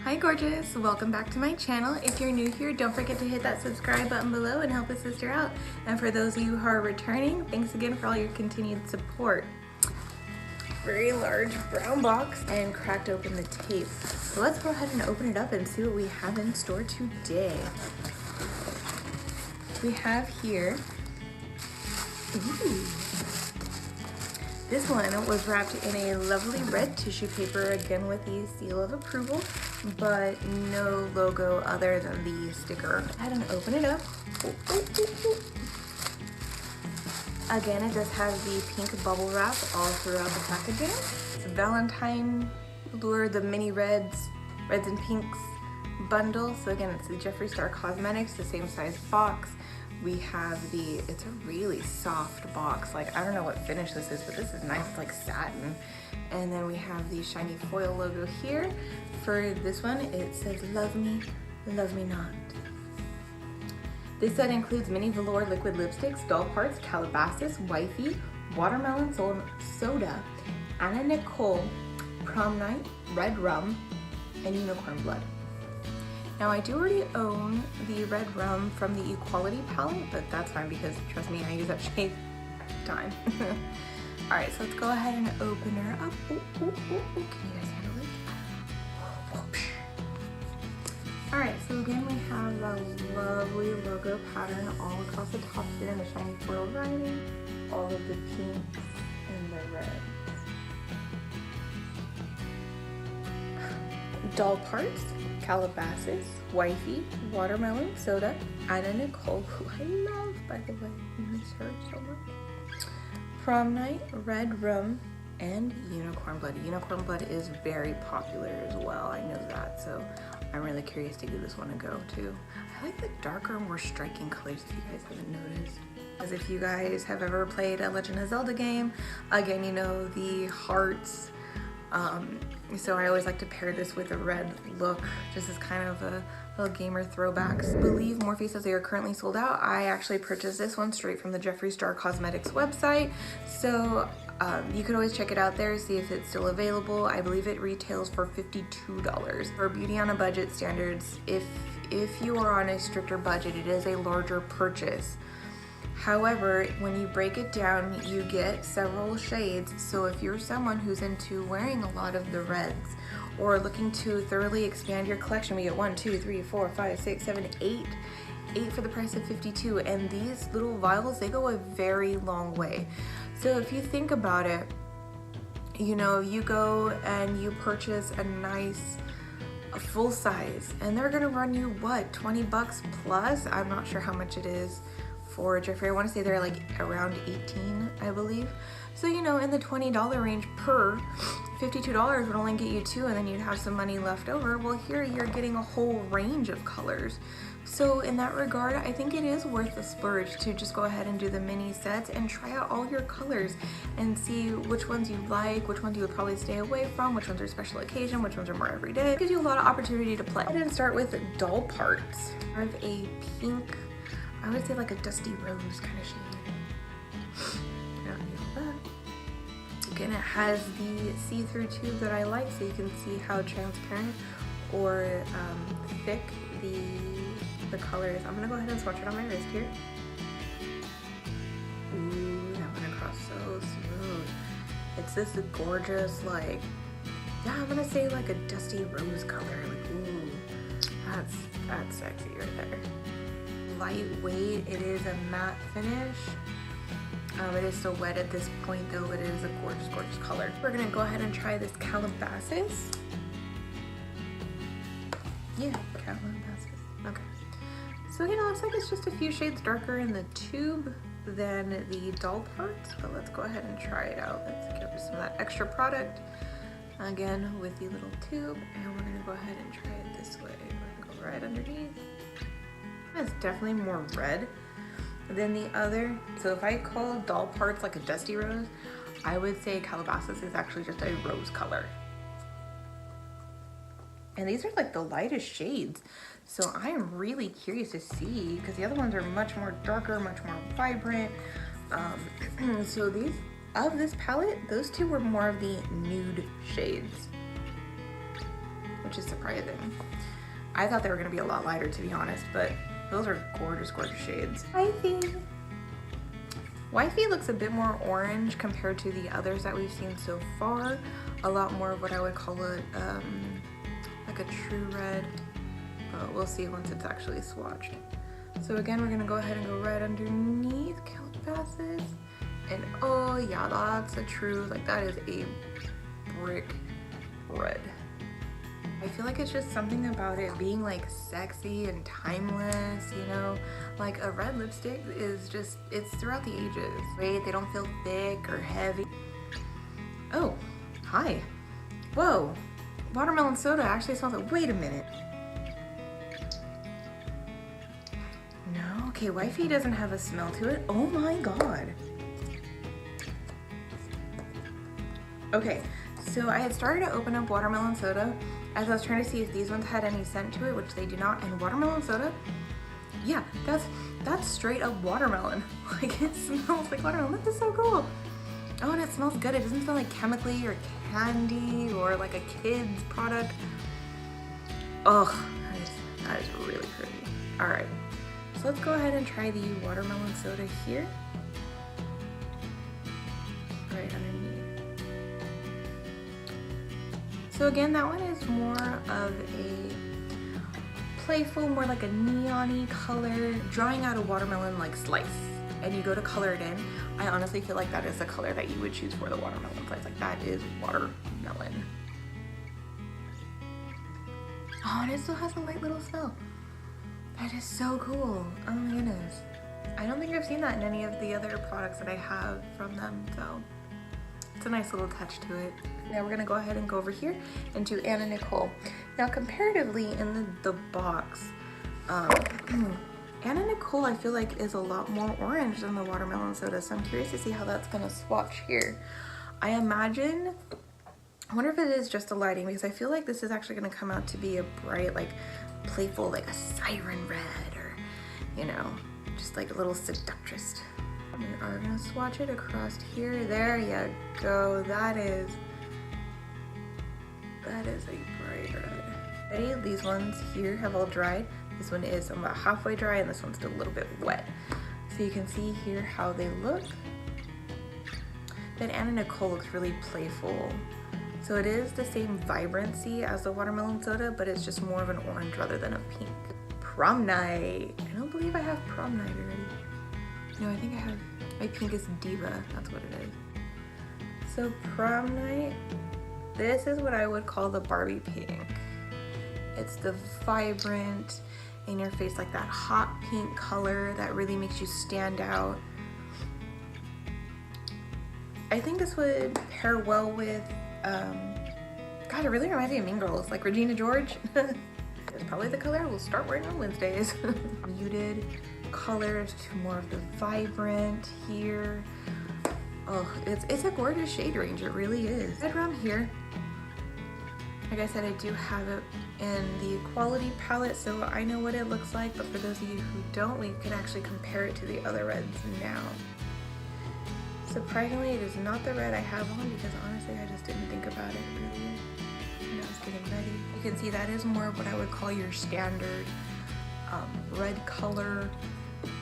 Hi gorgeous, welcome back to my channel. If you're new here, don't forget to hit that subscribe button below and help a sister out. And for those of you who are returning, thanks again for all your continued support. Very large brown box and cracked open the tape. So let's go ahead and open it up and see what we have in store today. We have here, this one was wrapped in a lovely red tissue paper, again with the seal of approval, but no logo other than the sticker. Go ahead and open it up. Again, it does have the pink bubble wrap all throughout the packaging. It's Valentine Velour, the mini reds and pinks bundle. So again, it's the Jeffree Star Cosmetics, the same size box. We have it's a really soft box. Like, I don't know what finish this is, but this is nice, it's like satin. And then we have the shiny foil logo here. For this one, it says, "Love me not." This set includes mini velour liquid lipsticks, doll parts, Calabasas, Wifey, Watermelon Soda, Anna Nicole, Prom Night, Red Rum, and Unicorn Blood. Now I do already own the Red Rum from the Equality palette, but that's fine because trust me, I use that shade time. All right, so let's go ahead and open her up. Ooh, ooh, ooh, ooh. Can you guys handle it? All right, so again, we have a lovely logo pattern all across the top here in the shiny foil writing, all of the pinks and the reds. Doll parts, Calabasas, Wifey, Watermelon Soda, Anna Nicole, who I love, by the way, I miss her so much. Prom Night, Red Rum, and Unicorn Blood. Unicorn Blood is very popular as well, I know that, so I'm really curious to give this one a go too. I like the darker, more striking colors if you guys haven't noticed. As if you guys have ever played a Legend of Zelda game, again, you know, the hearts, so I always like to pair this with a red look, just as kind of a little gamer throwbacks. I believe Morphe says they are currently sold out. I actually purchased this one straight from the Jeffree Star Cosmetics website, so you could always check it out there, see if it's still available. I believe it retails for $52. For beauty on a budget standards, if you are on a stricter budget, it is a larger purchase. However, when you break it down, you get several shades. So if you're someone who's into wearing a lot of the reds or looking to thoroughly expand your collection, we get 1, 2, 3, 4, 5, 6, 7, 8 for the price of 52. And these little vials, they go a very long way. So if you think about it, you know, you go and you purchase a full size and they're gonna run you what, 20 bucks plus? I'm not sure how much it is for Jeffree. I want to say they're like around 18, I believe. So, you know, in the $20 range per, $52 would only get you 2 and then you'd have some money left over. Well, here you're getting a whole range of colors. So in that regard, I think it is worth the splurge to just go ahead and do the mini sets and try out all your colors and see which ones you like, which ones you would probably stay away from, which ones are special occasion, which ones are more everyday. It gives you a lot of opportunity to play. I didn't start with doll parts. I have a pink, I would say like a dusty rose kind of shade. Again, it has the see-through tube that I like, so you can see how transparent or thick the color is. I'm gonna go ahead and swatch it on my wrist here. Ooh, that went across so smooth. It's this gorgeous, like, yeah, I'm gonna say like a dusty rose color. Like, ooh, that's sexy right there. Lightweight, it is a matte finish. It is still wet at this point though, but it is a gorgeous, gorgeous color. We're gonna go ahead and try this Calabasas. Yeah, Calabasas, okay. So again, it looks like it's just a few shades darker in the tube than the doll parts, but let's go ahead and try it out. Let's give it some of that extra product, again, with the little tube, and we're gonna go ahead and try it this way. We're gonna go right underneath. It's definitely more red than the other. So if I call doll parts like a dusty rose, I would say Calabasas is actually just a rose color. And these are like the lightest shades. So I am really curious to see, because the other ones are much more darker, much more vibrant. So these, of this palette, those two were more of the nude shades, which is surprising. I thought they were gonna be a lot lighter, to be honest, but those are gorgeous, gorgeous shades. Wifey looks a bit more orange compared to the others that we've seen so far. A lot more of what I would call it, like a true red, but we'll see once it's actually swatched. So again, we're gonna go ahead and go red underneath Calabasas. And oh yeah, that's a true, like that is a brick red. I feel like it's just something about it being like sexy and timeless, you know? Like a red lipstick is just, it's throughout the ages. Right? They don't feel thick or heavy. Oh, hi. Whoa, watermelon soda actually smells like, wait a minute. No, okay, Wifey doesn't have a smell to it. Oh my God. Okay, so I had started to open up watermelon soda as I was trying to see if these ones had any scent to it, which they do not. And watermelon soda, yeah, that's straight up watermelon. Like it smells like watermelon. This is so cool. Oh, and it smells good. It doesn't smell like chemically or candy or like a kid's product. Oh, that is really pretty. All right, so let's go ahead and try the watermelon soda here. Right underneath. So again, that one is more of a playful, more like a neon-y color, drawing out a watermelon like slice. And you go to color it in. I honestly feel like that is the color that you would choose for the watermelon slice. Like that is watermelon. Oh, and it still has a light little smell. That is so cool. Oh my goodness. I don't think I've seen that in any of the other products that I have from them, so it's a nice little touch to it. Now we're gonna go ahead and go over here into Anna Nicole. Now comparatively in the box, Anna Nicole I feel like is a lot more orange than the watermelon soda, so I'm curious to see how that's gonna swatch here. I imagine, I wonder if it is just the lighting, because I feel like this is actually gonna come out to be a bright, like playful, like a siren red, or you know, just like a little seductress. We are gonna swatch it across here. There you go. That is a bright red. Ready? These ones here have all dried. This one is about halfway dry, and this one's still a little bit wet. So you can see here how they look. Then Anna Nicole looks really playful. So it is the same vibrancy as the watermelon soda, but it's just more of an orange rather than a pink. Prom night. I don't believe I have prom night already. No, I think I have, my pink is Diva, that's what it is. So prom night, this is what I would call the Barbie pink. It's the vibrant, in your face, like that hot pink color that really makes you stand out. I think this would pair well with, God, it really reminds me of Mean Girls, like Regina George. It's probably the color we'll start wearing on Wednesdays. Muted colors to more of the vibrant here. Oh, it's a gorgeous shade range, it really is. Red rum here. Like I said, I do have it in the Equality palette, so I know what it looks like, but for those of you who don't, we can actually compare it to the other reds now. Surprisingly, it is not the red I have on, because honestly, I just didn't think about it earlier when I was getting ready. You can see that is more of what I would call your standard red color.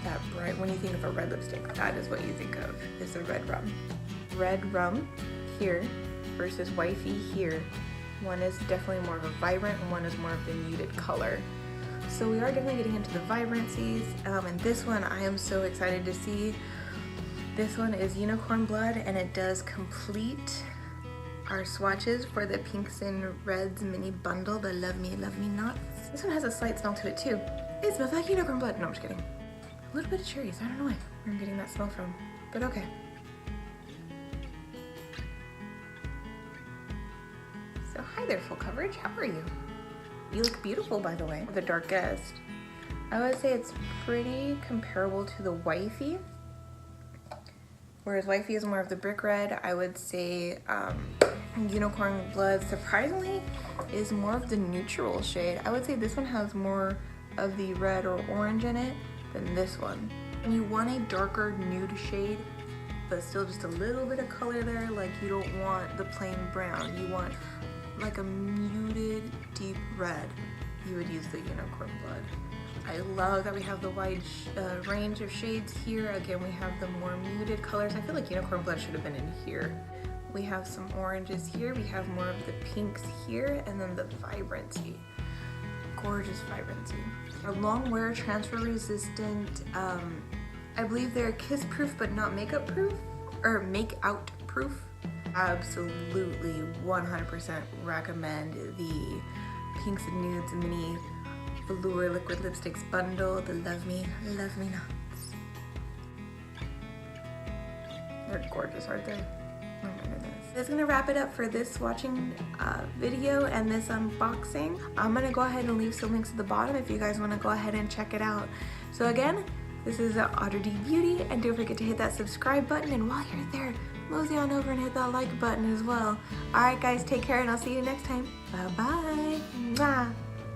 That bright, when you think of a red lipstick, that is what you think of, is the red rum. Red rum here versus Wifey here. One is definitely more of a vibrant and one is more of the muted color. So we are definitely getting into the vibrancies, and this one I am so excited to see. This one is Unicorn Blood, and it does complete our swatches for the pinks and reds mini bundle, the Love Me Not. This one has a slight smell to it too. It smells like unicorn blood. No, I'm just kidding. A little bit of cherries. I don't know where I'm getting that smell from, but okay. So hi there, full coverage. How are you? You look beautiful, by the way. The darkest. I would say it's pretty comparable to the Wifey. Whereas Wifey is more of the brick red, I would say Unicorn Blood, surprisingly, is more of the neutral shade. I would say this one has more of the red or orange in it than this one. And you want a darker nude shade, but still just a little bit of color there. Like, you don't want the plain brown. You want like a muted deep red, you would use the Unicorn Blood. I love that we have the wide range of shades here. Again, we have the more muted colors. I feel like Unicorn Blood should have been in here. We have some oranges here. We have more of the pinks here, and then the vibrancy. Gorgeous vibrancy. A long wear, transfer resistant. I believe they're kiss proof but not makeup proof, or make out proof. Absolutely 100% recommend the Pinks and Nudes Mini Velour Liquid Lipsticks bundle, the Love Me Nuts. They're gorgeous, aren't they? Oh my goodness. That's gonna wrap it up for this swatching video and this unboxing. I'm gonna go ahead and leave some links at the bottom if you guys wanna go ahead and check it out. So again, this is Audrey D Beauty, and don't forget to hit that subscribe button, and while you're there, mosey on over and hit that like button as well. Alright guys, take care and I'll see you next time. Bye bye. Mwah.